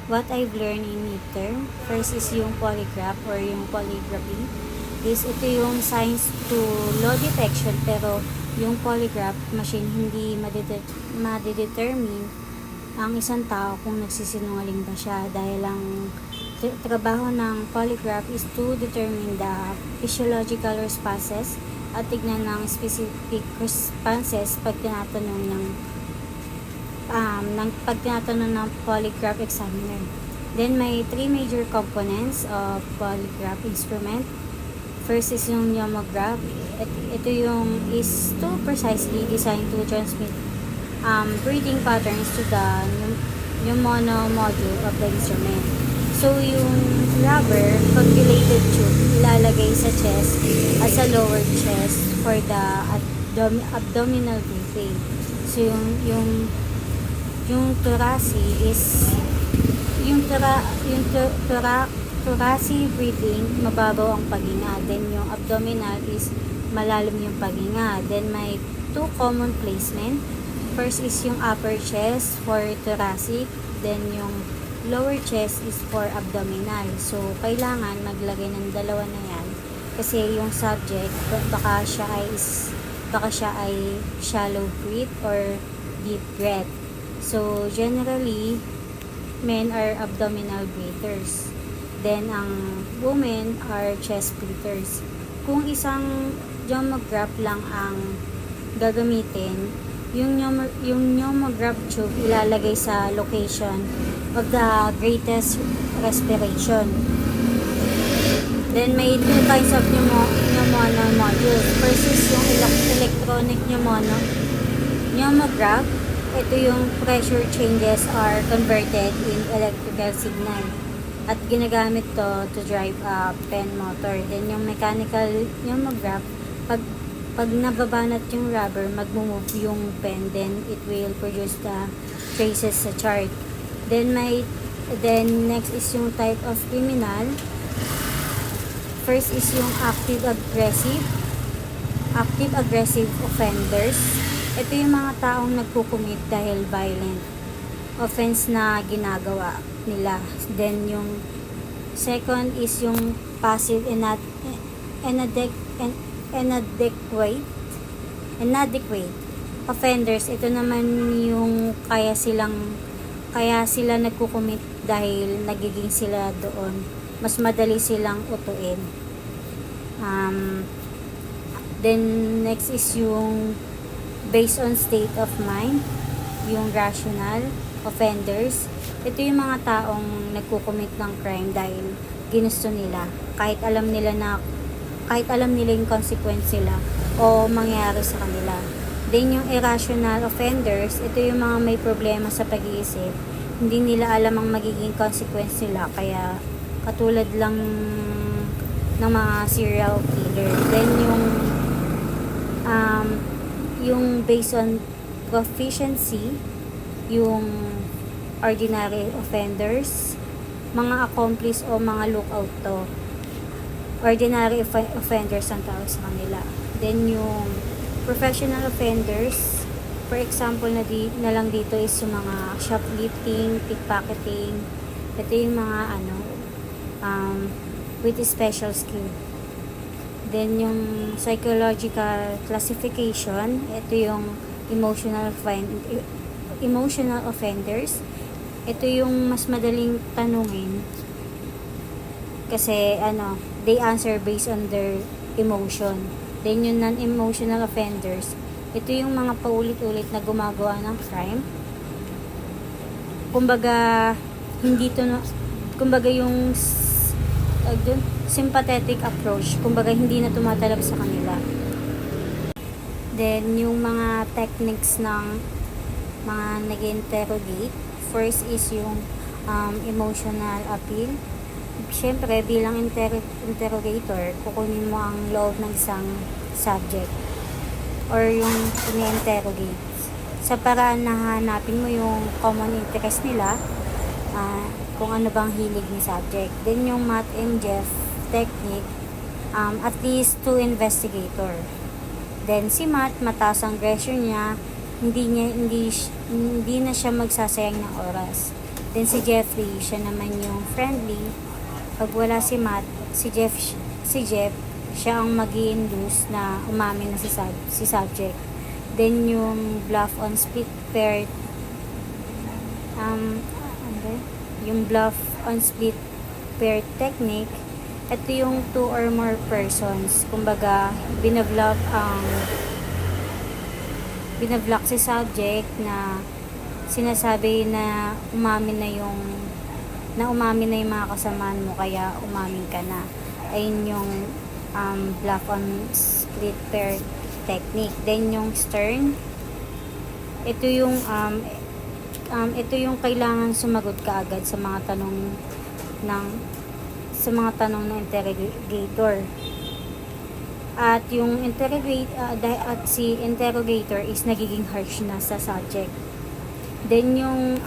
what I've learned in midterm. First is yung polygraph or yung polygraphy. Ito yung science to law detection, pero yung polygraph machine hindi madedetermine ang isang tao kung nagsisinungaling ba siya, dahil ang trabaho ng polygraph is to determine the physiological responses at tignan ng specific responses pag tinatanong ng polygraph examiner. Then may three major components of polygraph instrument. First is yung nomograph. Ito yung is to precisely designed to transmit breathing patterns to the pneumono module of the instrument. So yung rubber coagulated tube ilalagay sa chest at sa lower chest for the abdominal breathing. So yung thoracic is thoracic breathing, mababaw ang paghinga. Then yung abdominal is malalim yung paghinga. Then may two common placement. First is yung upper chest for thoracic, then yung lower chest is for abdominal. So kailangan maglagay ng dalawa na yan kasi yung subject baka siya ay shallow breath or deep breath. So generally men are abdominal breathers. Then, ang women are chest breathers. Kung isang nomograph lang ang gagamitin, yung nomograph tube ilalagay sa location of the greatest respiration. Then, may two kinds of pneumono modules. First is yung electronic nomograph. Ito yung pressure changes are converted in electrical signal at ginagamit to drive a pen motor. Then yung mechanical nomograph, pag nababanat yung rubber, mag-move yung pen, then it will produce the traces sa chart. Then next is yung type of criminal. First is yung active aggressive offenders. Ito yung mga taong nagkukumit dahil violent offense na ginagawa nila. Then yung second is yung passive inadequate offenders. Ito naman yung kaya sila nagkukumit dahil nagiging sila doon, mas madali silang utuin. Then next is yung based on state of mind, yung rational offenders. Ito yung mga taong nagkukumit ng crime dahil ginusto nila, kahit alam nila yung consequence sila o mangyayari sa kanila. Then yung irrational offenders, ito yung mga may problema sa pag-iisip, hindi nila alam ang magiging consequence nila, kaya katulad lang ng mga serial killer. Then yung based on proficiency, yung ordinary offenders, mga accomplice o mga lookout to. Ordinary offenders ang tawag sa kanila. Then yung professional offenders, for example na lang dito is yung mga shoplifting, pickpocketing. Ito yung mga with special skill. Then yung psychological classification, ito yung emotional offenders. Ito yung mas madaling tanungin kasi they answer based on their emotion. Then yung non-emotional offenders, ito yung mga paulit-ulit na gumagawa ng crime. Kumbaga yung sympathetic approach, kumbaga hindi na tumatalab sa kanila. Then yung mga techniques ng mga nag-interrogate, first is yung emotional appeal. Siyempre bilang interrogator, kukunin mo ang loob ng isang subject or yung ini-interrogate sa paraan na hanapin mo yung common interest nila, kung ano bang hilig ni subject. Then yung Matt and Jeff technique, at least two investigator. Then si Matt, mataas ang pressure niya, hindi na siya magsasayang ng oras. Then si Jeffrey, siya naman yung friendly. Pag wala si Matt, si Jeff, siya ang mag-i-induce na umamin na si subject. Then yung bluff on split pair, yung bluff on split pair technique, ito yung 2 or more persons. Kumbaga, binablock si subject na sinasabi na umamin na yung mga kasamaan mo, kaya umamin ka na. Ayun yung bluff on split pair technique. Then yung stern, ito yung kailangan sumagot ka agad sa mga tanong ng interrogator. At yung si interrogator is nagiging harsh na sa subject. Then yung